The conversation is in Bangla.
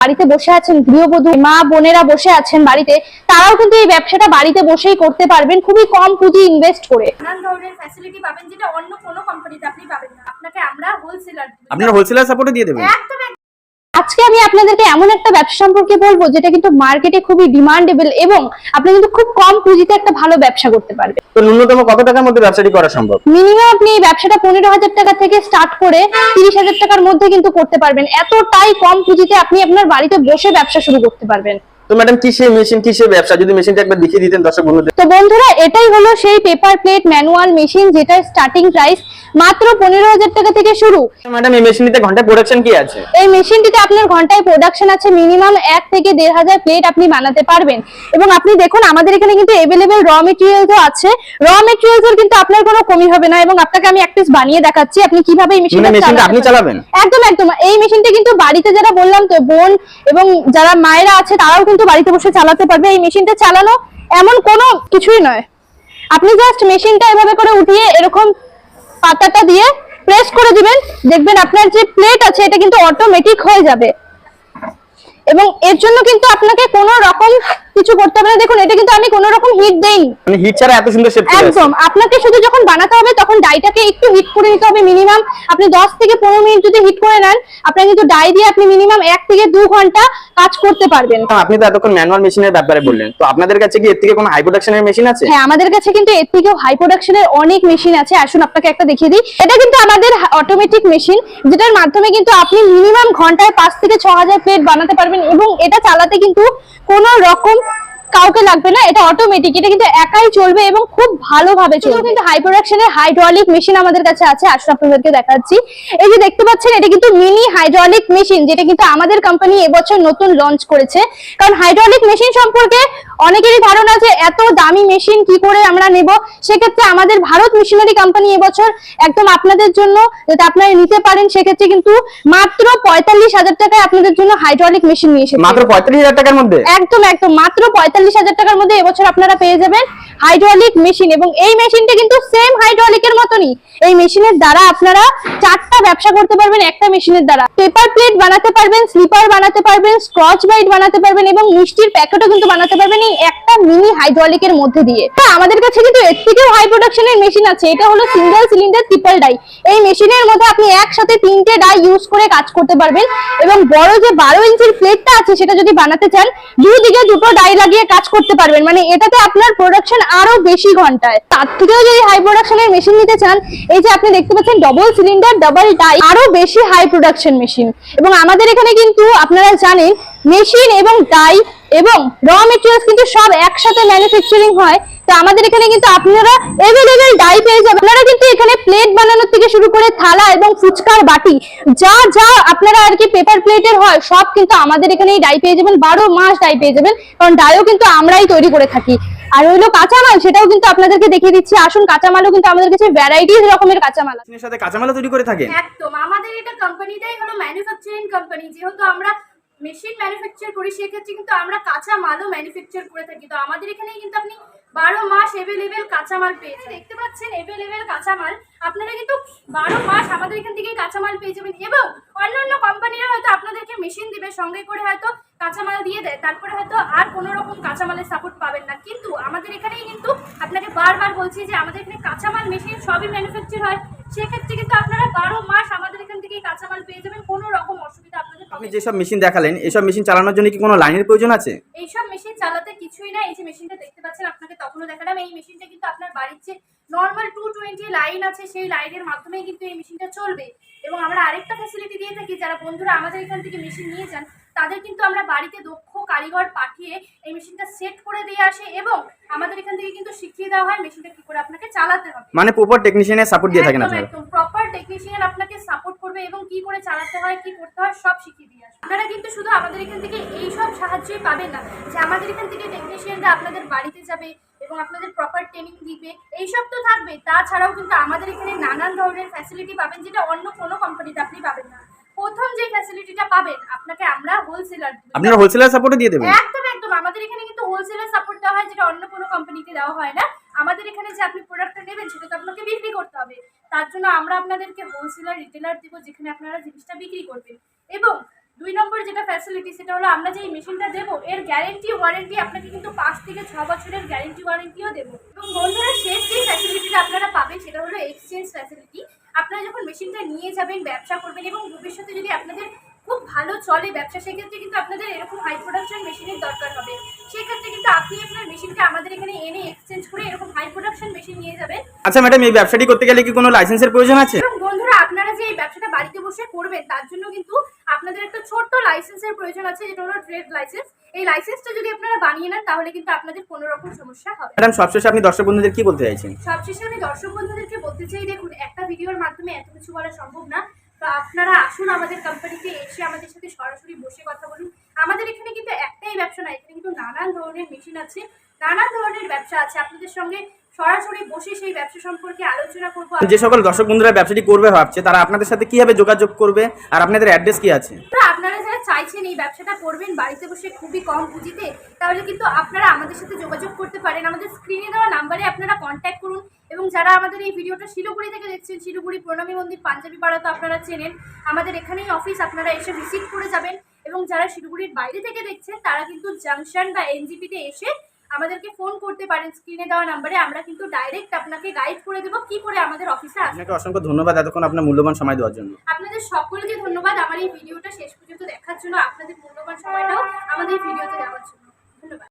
বাড়িতে বসে আছেন গৃহবধূ মা বোনেরা বসে আছেন বাড়িতে, তারাও কিন্তু এই ব্যবসাটা বাড়িতে বসেই করতে পারবেন খুবই কম পুঁজি ইনভেস্ট করে। নানান ধরনের ফ্যাসিলিটি পাবেন যেটা অন্য কোনো কোম্পানিতে আপনি পাবেন না। আপনাকে আমরা হোলসেলার, আপনারা হোলসেলার সাপোর্টে দিয়ে দেবেন। একদম। আজকে আমি আপনাদেরকে এমন একটা ব্যবসা সম্পর্কে বলবো যেটা কিন্তু মার্কেটে খুবই ডিমান্ডেবল এবং আপনি কিন্তু খুব কম পুঁজিতে একটা ভালো ব্যবসা করতে পারবেন। তো ন্যূনতম কত টাকার মধ্যে ব্যবসাটি করা সম্ভব? মিনিমাম আপনি এই ব্যবসাটা 15,000 টাকা থেকে স্টার্ট করে 30,000 টাকার মধ্যে কিন্তু করতে পারবেন। এতটাই কম পুঁজিতে আপনি আপনার বাড়িতে বসে ব্যবসা শুরু করতে পারবেন। তো ম্যাডাম কিসের মেশিন, কিসের ব্যবসা, যদি মেশিনটা একবার দেখিয়ে দিতেন দর্শক বন্ধুদের। তো বন্ধুরা, এটাই হলো সেই পেপার প্লেট ম্যানুয়াল মেশিন যেটার স্টার্টিং প্রাইস মাত্র 15,000 টাকা থেকে শুরু। ম্যাডাম এই মেশিনটিতে ঘন্টায় প্রোডাকশন কি আছে? এই মেশিনটিতে আপনার ঘন্টায় প্রোডাকশন আছে মিনিমাম 1 থেকে 1,500 প্লেট আপনি বানাতে পারবেন। এবং আপনি দেখুন আমাদের এখানে কিন্তু अवेलेबल র মেটেরিয়ালসও আছে। র মেটেরিয়ালসের কিন্তু আপনার কোনো কমি হবে না এবং আপনাকে আমি এক পিস বানিয়ে দেখাচ্ছি আপনি কিভাবে এই মেশিনটা আপনি চালাবেন। একদম একদম। এই মেশিনটা কিন্তু বাড়িতে যারা বললাম তো বোন এবং যারা মায়েরা আছে তারাও কিন্তু বাড়িতে বসে চালাতে পারবে। এই মেশিনটা চালানো এমন কোনো কিছুই নয়, আপনি জাস্ট মেশিনটা এভাবে করে উঠিয়ে এরকম পাতাটা দিয়ে প্রেস করে দিবেন, দেখবেন আপনার যে প্লেট আছে এটা কিন্তু অটোমেটিক হয়ে যাবে এবং এর জন্য কিন্তু আপনাকে কোনো রকম কিছু করতে হবে না। দেখুন এটা কিন্তু আমি কোনো রকম হিট দেইনি, মানে হিট ছাড়া এত সুন্দর শেপ। একদম। আপনাকে শুধু যখন বানাতে হবে তখন ডাইটাকে একটু হিট করে নিতে হবে। মিনিমাম আপনি 10 থেকে 15 মিনিট যদি হিট করে নেন আপনার কিন্তু ডাই দিয়ে আপনি মিনিমাম 1 থেকে 2 ঘন্টা কাজ করতে পারবেন। আপনি তো এতক্ষণ ম্যানুয়াল মেশিনের ব্যাপারে বললেন, তো আপনাদের কাছে কি এর থেকে কোনো হাই প্রোডাকশনের মেশিন আছে? হ্যাঁ, আমাদের কাছে কিন্তু এর থেকেও হাই প্রোডাকশনের অনেক মেশিন আছে। আসুন আপনাকে একটা দেখিয়ে দিই। এটা কিন্তু আমাদের অটোমেটিক মেশিন যেটার মাধ্যমে কিন্তু আপনি মিনিমাম ঘন্টায় 5 থেকে 6,000 প্লেট বানাতে পারবেন এবং এটা চালাতে কিন্তু কোনো রকম কাউকে লাগবে না, এটা অটোমেটিক, এটা কিন্তু একাই চলবে এবং খুব ভালোভাবে চলবে। কিন্তু হাই প্রোডাকশনের হাইড্রোলিক মেশিন আমাদের কাছে আছে। আসুন আপনাদেরকে দেখাচ্ছি। এই যে দেখতে পাচ্ছেন এটা কিন্তু মিনি হাইড্রোলিক মেশিন যেটা কিন্তু আমাদের কোম্পানি এবছর নতুন লঞ্চ করেছে। কারণ হাইড্রোলিক মেশিন সম্পর্কে অনেকেরই ধারণা যে এত দামি মেশিন কি করে আমরা নেব, সেক্ষেত্রে আমাদের ভারত মেশিনারি কোম্পানি এবছর একদম আপনাদের জন্য যাতে আপনারা নিতে পারেন সেক্ষেত্রে কিন্তু মাত্র 45,000 টাকায় আপনাদের জন্য হাইড্রোলিক মেশিন নিয়ে এসেছে। মাত্র 45,000 টাকার মধ্যে? একদম একদম, মাত্র 45,000 টাকার মধ্যে এবছর আপনারা পেয়ে যাবেন হাইড্রোলিক মেশিন। এবং এই মেশিনটা কিন্তু সেম হাইড্রোলিকের মতনই। এই মেশিনের দ্বারা আপনারা 4টা ব্যবসা করতে পারবেন একটা মেশিনের দ্বারা। পেপার প্লেট বানাতে পারবেন, স্লিপার বানাতে পারবেন, স্কচ ব্রাইট বানাতে পারবেন এবং মিষ্টির প্যাকেটও কিন্তু বানাতে পারবেন এই একটা মিনি হাইড্রোলিকের মধ্যে দিয়ে। আমাদের কাছে কিন্তু এর থেকেও হাই প্রোডাকশনের মেশিন আছে। এটা হলো সিঙ্গেল সিলিন্ডার ট্রিপল ডাই। এই মেশিনের মধ্যে আপনি একসাথে 3টে ডাই ইউজ করে কাজ করতে পারবেন এবং বড় যে 12 ইঞ্চির প্লেটটা আছে সেটা যদি বানাতে চান দুদিকে দুটো ডাই লাগিয়ে কাজ করতে পারবেন। মানে এটাতে আপনার প্রোডাকশন আরো বেশি ঘন্টায়। তার থেকেও যদি হাই প্রোডাকশনের মেশিন নিতে চান এই যে আপনি দেখতে পাচ্ছেন ডবল সিলিন্ডার ডাবল ডাই, আরো বেশি হাই প্রোডাকশন মেশিন। এবং আমাদের এখানে কিন্তু আপনারা জানেন মেশিন এবং ডাই এবং র মেটেরিয়ালস কিন্তু সব একসাথে ম্যানুফ্যাকচারিং হয়। তো আমাদের এখানে কিন্তু আপনারা अवेलेबल ডাই পেয়ে যাবেন। আপনারা কিন্তু এখানে প্লেট বানানোর থেকে শুরু করে থালা এবং ফুচকার বাটি যা যা আপনারা আর কি পেপার প্লেটের হয় সব কিন্তু আমাদের এখানেই ডাই পেয়ে যাবেন। 12 মাস ডাই পেয়ে যাবেন, কারণ ডাইও কিন্তু আমরাই তৈরি করে থাকি। আর হইলো কাঁচামাল, সেটাও কিন্তু আপনাদেরকে দেখিয়ে দিচ্ছি। আসুন, কাঁচামালও কিন্তু আমাদের কাছে ভ্যারাইটিস রকমের কাঁচামাল আছে। এর সাথে কাঁচামালও তৈরি করে থাকেন? একদম। আমাদের এটা কোম্পানিটাই হলো ম্যানুফ্যাকচারিং কোম্পানি। যেহেতু আমরা মেশিন ম্যানুফ্যাকচার করি সেক্ষেত্রে কিন্তু আমরা কাঁচা মালও ম্যানুফ্যাকচার করে থাকি। তো আমাদের এখানেই কিন্তু আপনি 12 মাস अवेलेबल কাঁচামাল পেয়ে যাবেন। দেখতে পাচ্ছেন अवेलेबल কাঁচামাল, আপনারা কিন্তু 12 মাস আমাদের এখান থেকেই কাঁচামাল পেয়ে যাবেন। এবং অন্যান্য কোম্পানিরা হয়তো আপনাদেরকে মেশিন দিবে, সঙ্গে করে হয়তো কাঁচামাল দিয়ে দেয়, তারপরে হয়তো আর কোনো রকম কাঁচামালের সাপোর্ট পাবেন না। কিন্তু আমাদের এখানেই কিন্তু আপনাকে বারবার বলছি যে আমাদের এখানে কাঁচামাল মেশিন সবই ম্যানুফ্যাকচার হয়। সেক্ষেত্রে কিন্তু আপনারা 12 মাস আমাদের এখান থেকেই কাঁচামাল পেয়ে যাবেন, কোনো রকম অসুবিধা আপনাদের হবে আপনি না। যেসব মেশিন দেখালেন এসব মেশিন চালানোর জন্য কি কোনো লাইনের প্রয়োজন আছে? এইসব মেশিন চালাতে কিছুই না। এই যে মেশিনটা দেখতে পাচ্ছেন আপনাকে তখনও দেখালাম, এই মেশিনটা কিন্তু আপনার বাড়ির যে নর্মাল 220 লাইন আছে সেই লাইনের মাধ্যমেই কিন্তু এই মেশিনটা চলবে। এবং আমরা আরেকটা ফ্যাসিলিটি দিয়ে থাকি, যারা বন্ধুরা আমাদের এখান থেকে মেশিন নিয়ে যান তাদের কিন্তু আমরা বাড়িতে দক্ষ কারিগর পাঠিয়ে এই মেশিনটা সেট করে দিয়ে আসে এবং আমাদের এখান থেকে কিন্তু শিখিয়ে দেওয়া হয় মেশিনটা কি করে আপনাকে চালাতে হবে। মানে প্রপার টেকনিশিয়ানের সাপোর্ট দিয়ে থাকেন আপনারা? একদম প্রপার টেকনিশিয়ান আপনাকে সাপোর্ট করবে এবং কি করে চালাতে হয় কি করতে হয় সব শিখিয়ে দিয়ে আসবে। আপনারা কিন্তু শুধু আমাদের এখান থেকে এই সব সাহায্যই পাবেন না যে আমাদের এখান থেকে টেকনিশিয়ানরা আপনাদের বাড়িতে যাবে এবং আপনাদের প্রপার ট্রেনিং দিবে, এইসব তো থাকবে। তাছাড়াও কিন্তু আমাদের এখানে নানান ধরনের ফ্যাসিলিটি পাবেন যেটা অন্য কোনো কোম্পানিতে আপনি পাবেন না। প্রথম যে ফ্যাসিলিটিটা পাবেন আপনাকে আমরা হোলসেলার দিব। আপনারা হোলসেলার সাপোর্টে দিয়ে দেবেন? একদম একদম। আমাদের এখানে কিন্তু হোলসেলার সাপোর্ট দেওয়া হয় যেটা অন্য কোনো কোম্পানিতে দেওয়া হয় না। আমাদের এখানে যে আপনি প্রোডাক্টটা নেবেন সেটা তো আপনাকে বিক্রি করতে হবে, তার জন্য আমরা আপনাদেরকে হোলসেলার রিটেলার দিব যেখানে আপনারা জিনিসটা বিক্রি করবেন। এবং 2 নম্বরে যেটা ফ্যাসিলিটি সেটা হলো আমরা যে এই মেশিনটা দেবো এর গ্যারেন্টি ওয়ারেন্টি আপনাকে কিন্তু 5 থেকে 6 বছরের গ্যারেন্টি ওয়ারেন্টিও দেবো। এবং বন্ধুরা শেষ যে ফ্যাসিলিটিটা আপনারা পাবেন সেটা হলো এক্সচেঞ্জ ফ্যাসিলিটি। আপনারা যখন মেশিনটা নিয়ে যাবেন, ব্যবসা করবেন এবং ভবিষ্যতে যদি আপনাদের খুব ভালো চলে ব্যবসা, সেক্ষেত্রে কিন্তু আপনাদের এরকম হাই প্রোডাকশন মেশিনের দরকার হবে। সেক্ষেত্রে কিন্তু আপনি আপনার মেশিনটা আমাদের এখানে এনে এক্সচেঞ্জ করে এরকম হাই প্রোডাকশন মেশিন নিয়ে যাবেন। আচ্ছা ম্যাডাম, এই ব্যবসাটি করতে গেলে কি কোনো লাইসেন্সের প্রয়োজন আছে? এবং বন্ধুরা আপনারা যে এই ব্যবসাটা বাড়িতে বসে করবেন তার জন্য কিন্তু আপনাদের একটা ছোট্ট লাইসেন্সের প্রয়োজন আছে, যেটা হলো ট্রেড লাইসেন্স। এই লাইসেন্সটা যদি আপনারা বানিয়ে নেন তাহলে কিন্তু আপনাদের কোনো রকম সমস্যা হবে না। ম্যাডাম সবশেষে আপনি দর্শক বন্ধুদের কি বলতে চাইছেন? সবশেষে আমি দর্শক বন্ধুদেরকে বলতে চাই, দেখুন একটা ভিডিওর মাধ্যমে এত কিছু বলা সম্ভব না। তো আপনারা আসুন আমাদের কোম্পানিতে এসে আমাদের সাথে সরাসরি বসে কথা বলুন। আমাদের এখানে কিন্তু একটাই ব্যবসা না, এখানে কিন্তু নানান ধরনের মেশিন আছে, নানান ধরনের ব্যবসা আছে। আপনাদের সঙ্গে সরাসরি বসে সেই ব্যবসা সম্পর্কে আলোচনা করবো। যে সকল দর্শক বন্ধুরা ব্যবসাটি করবে ভাবছে তারা আপনাদের সাথে কিভাবে যোগাযোগ করবে আর আপনাদের অ্যাড্রেস কি আছে? আপনারা যারা চাইছেন এই ব্যবসাটা করবেন বাড়িতে বসে খুবই কম পুঁজিতে, তাহলে কিন্তু আপনারা আমাদের সাথে যোগাযোগ করতে পারেন। আমাদের স্ক্রিনে দেওয়া নাম্বারে আপনারা কন্ট্যাক্ট করুন। এবং যারা আমাদের এই ভিডিওটা শিলিগুড়ি থেকে দেখছেন, শিলিগুড়ি প্রণামী মন্দির পাঞ্জাবি পাড়া তো আপনারা চেনেন, আমাদের এখানেই অফিস, আপনারা এসে ভিজিট করে যাবেন। এবং যারা শিলিগুড়ির বাইরে থেকে দেখছেন তারা কিন্তু জাংশন বা এনজিপিতে এসে আমাদেরকে ফোন করতে পারেন স্ক্রিনে দেওয়া নাম্বারে। আমরা কিন্তু ডাইরেক্ট আপনাকে গাইড করে দেবো কি করে আমাদের অফিসে আসবে। আপনাকে অসংখ্য ধন্যবাদ এতক্ষণ আপনার মূল্যবান সময় দেওয়ার জন্য। আপনাদের সকলকে ধন্যবাদ আমার এই ভিডিওটা শেষ পর্যন্ত দেখার জন্য, আপনাদের মূল্যবান সময়টাও আমাদের ভিডিওতে দেওয়ার জন্য। ধন্যবাদ।